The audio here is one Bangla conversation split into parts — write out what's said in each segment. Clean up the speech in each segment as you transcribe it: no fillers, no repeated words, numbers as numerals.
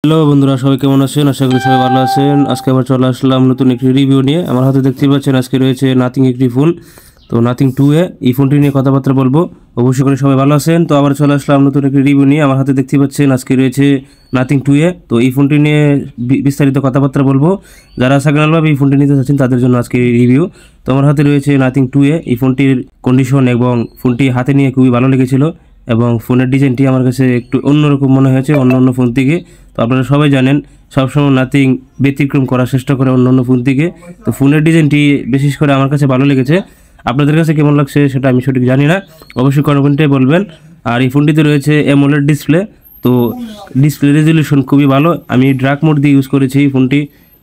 হ্যালো বন্ধুরা, সবাই কেমন আছেন? আশা করি সবাই ভালো আছেন। আজকে আবার চলে আসলাম নতুন একটি রিভিউ নিয়ে। আমার হাতে দেখতে পাচ্ছেন আজকে রয়েছে নাথিং একটি ফোন, তো নাথিং 2A। এই ফোনটি নিয়ে কথাবার্তা বলবো। অবশ্যই করে সবাই ভালো আছেন। তো আবার চলে আসলাম নতুন একটি রিভিউ নিয়ে। আমার হাতে দেখতে পাচ্ছেন আজকে রয়েছে নাথিং 2A। তো এই ফোনটি নিয়ে বিস্তারিত কথাবার্তা বলবো। যারা সেকেন্ডভাবে এই ফোনটি নিতে চাচ্ছেন তাদের জন্য আজকে এই রিভিউ। তো আমার হাতে রয়েছে নাথিং 2A। এই ফোনটির কন্ডিশন এবং ফোনটি হাতে নিয়ে খুবই ভালো লেগেছিল এবং ফোনের ডিজাইনটি আমার কাছে একটু অন্যরকম মনে হয়েছে অন্য ফোন থেকে। তো আপনারা সবাই জানেন সবসময় নাথিং ব্যতিক্রম করার চেষ্টা করে অন্য ফোন থেকে। তো ফোনের ডিজাইনটি বিশেষ করে আমার কাছে ভালো লেগেছে। আপনাদের কাছে কেমন লাগছে সেটা আমি সঠিক জানি না, অবশ্যই কমেন্টে বলবেন। আর এই ফোনটিতে রয়েছে অ্যামোলেড ডিসপ্লে। তো ডিসপ্লে রেজলিউশন খুবই ভালো। আমি ডার্ক মোড দিয়ে ইউজ করেছি এই ফোনটি।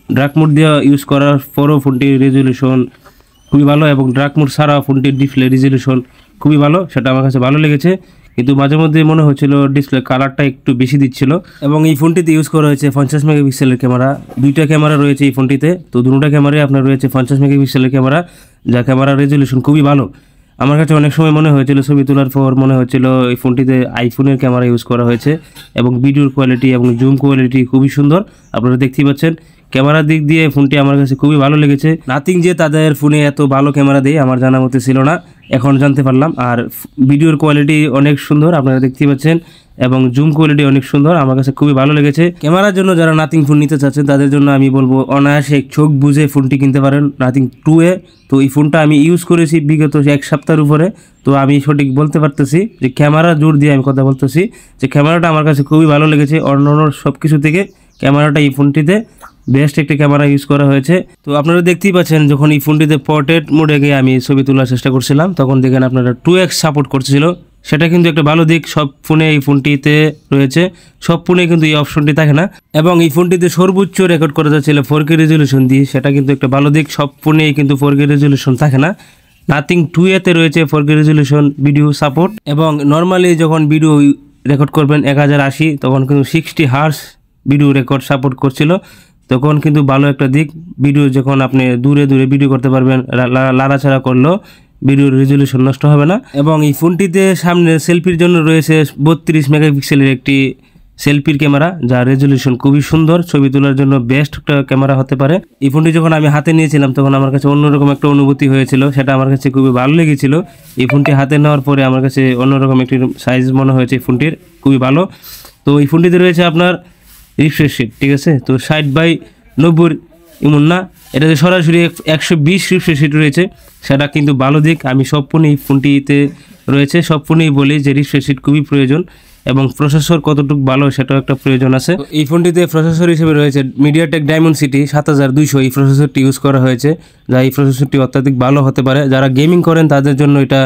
ডার্ক মোড দিয়ে ইউজ করার পরও ফোনটির রেজলিউশন খুবই ভালো এবং ডার্ক মোড ছাড়া ফোনটির ডিসপ্লে রেজলিউশন খুবই ভালো, সেটা আমার কাছে ভালো লেগেছে। কিন্তু মাঝে মধ্যে মনে হচ্ছিল ডিসপ্লে কালারটা একটু বেশি দিচ্ছিল। এবং এই ফোনটিতে ইউজ করা হয়েছে 50 মেগাপিক্সেলের ক্যামেরা। দুইটা ক্যামেরা রয়েছে এই ফোনটিতে। তো দুটো ক্যামেরায় আপনার রয়েছে 50 মেগাপিক্সেলের ক্যামেরা, যা ক্যামেরা রেজলিউশন খুবই ভালো। আমার কাছে অনেক সময় মনে হয়েছিল, ছবি তোলার পর মনে হচ্ছিল এই ফোনটিতে আইফোনের ক্যামেরা ইউজ করা হয়েছে এবং ভিডিওর কোয়ালিটি এবং জুম কোয়ালিটি খুবই সুন্দর। আপনারা দেখতেই পাচ্ছেন ক্যামেরার দিক দিয়ে ফোনটি আমার কাছে খুবই ভালো লেগেছে। নাথিং যে তাদের ফোনে এত ভালো ক্যামেরা দেয় আমার জানা মতে ছিল না, এখন জানতে পারলাম। আর ভিডিওর কোয়ালিটি অনেক সুন্দর, আপনারা দেখতেই পাচ্ছেন, এবং জুম কোয়ালিটি অনেক সুন্দর, আমার কাছে খুবই ভালো লেগেছে। ক্যামেরার জন্য যারা নাথিং ফোন নিতে চাচ্ছেন তাদের জন্য আমি বলবো অনায়াসে চোখ বুঝে ফোনটি কিনতে পারেন, নাথিং 2A। তো এই ফোনটা আমি ইউজ করেছি বিগত 1 সপ্তাহের উপরে। তো আমি সঠিক বলতে পারতেছি যে ক্যামেরা জোর দিয়ে আমি কথা বলতেছি যে ক্যামেরাটা আমার কাছে খুবই ভালো লেগেছে। অন্য সব কিছু থেকে ক্যামেরাটা এই ফোনটিতে বেস্ট একটা ক্যামেরা ইউজ করা হয়েছে। তো আপনারা দেখতেই পাচ্ছেন যখন এই ফোনটিতে পোর্ট্রেট মোডে গিয়ে আমি ছবি তোলার চেষ্টা করছিলাম তখন দেখেন আপনারা 2x সাপোর্ট করছিল, সেটা কিন্তু একটা ভালো দিক। সব ফোনে এই ফোনটিতে রয়েছে, সব ফোনে কিন্তু এই অপশনটি থাকে না। এবং এই ফোনটিতে সর্বোচ্চ রেকর্ড করা যাচ্ছিল 4K রেজলিউশন দিয়ে, সেটা কিন্তু একটা ভালো দিক। সব ফোনেই কিন্তু 4K রেজলিউশন থাকে না। নাথিং 2A-তে রয়েছে 4K রেজলিউশন ভিডিও সাপোর্ট। এবং নর্মালি যখন ভিডিও রেকর্ড করবেন 1080 তখন কিন্তু 60 হার্স ভিডিও রেকর্ড সাপোর্ট করছিল, তখন কিন্তু ভালো একটা দিক। ভিডিও যখন আপনি দূরে ভিডিও করতে পারবেন, লাড়াছাড়া করলেও ভিডিওর রেজলিউশন নষ্ট হবে না। এবং এই ফোনটিতে সামনে সেলফির জন্য রয়েছে 32 মেগাপিক্সেলের একটি সেলফির ক্যামেরা, যার রেজলিউশন খুবই সুন্দর, ছবি তোলার জন্য বেস্ট একটা ক্যামেরা হতে পারে। এই ফোনটি যখন আমি হাতে নিয়েছিলাম তখন আমার কাছে অন্যরকম একটা অনুভূতি হয়েছিল, সেটা আমার কাছে খুবই ভালো লেগেছিল। এই ফোনটি হাতে নেওয়ার পরে আমার কাছে অন্যরকম একটি সাইজ মনে হয়েছে এই ফোনটির, খুবই ভালো। তো এই ফোনটিতে রয়েছে আপনার রিফ্রেশ রেট, ঠিক আছে। তো 60/90 এমন না, এটাতে সরাসরি 120 রিফ্রেশ রেট রয়েছে, সেটা কিন্তু ভালো দিক। আমি সব ফোনেই ফোনটিতে রয়েছে, সব ফোনেই বলি যে রিফ্রেশ রেট খুবই প্রয়োজন এবং প্রসেসর কতটুকু ভালো সেটাও একটা প্রয়োজন আছে। এই ফোনটিতে প্রসেসর হিসেবে রয়েছে মিডিয়াটেক ডায়মন্ডসিটি 7200, এই প্রসেসরটি ইউজ করা হয়েছে, যা এই প্রসেসরটি অত্যাধিক ভালো হতে পারে। যারা গেমিং করেন তাদের জন্য এটা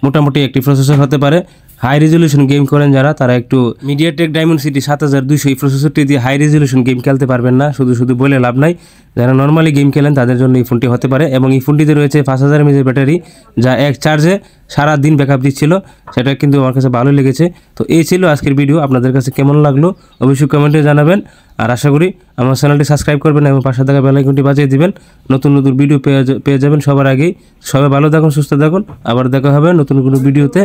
মোটামুটি একটি প্রসেসর হতে পারে। হাই রেজলিউশন গেম করেন যারা, তারা একটু মিডিয়াটেক ডায়মন্ডসিটি 7200 এই প্রসেসরটি দিয়ে হাই রেজলিউশন গেম খেলতে পারবেন না, শুধু বলে লাভ নাই। যারা নর্মালি গেম খেলেন তাদের জন্য এই ফোনটি হতে পারে। এবং এই ফোনটিতে রয়েছে 5000 mAh ব্যাটারি, যা এক চার্জে সারা দিন ব্যাকআপ দিচ্ছিল, সেটা কিন্তু আমার কাছে ভালো লেগেছে। তো এই ছিল আজকের ভিডিও, আপনাদের কাছে কেমন লাগলো অবশ্যই কমেন্টে জানাবেন। আর আশা করি আমার চ্যানেলটি সাবস্ক্রাইব করবেন এবং পাশে থাকা বেল আইকনটি বাজিয়ে দিবেন, নতুন ভিডিও পেয়ে যাবেন সবার আগেই। সবাই ভালো থাকুন, সুস্থ থাকুন, আবার দেখা হবে নতুন কোনো ভিডিওতে।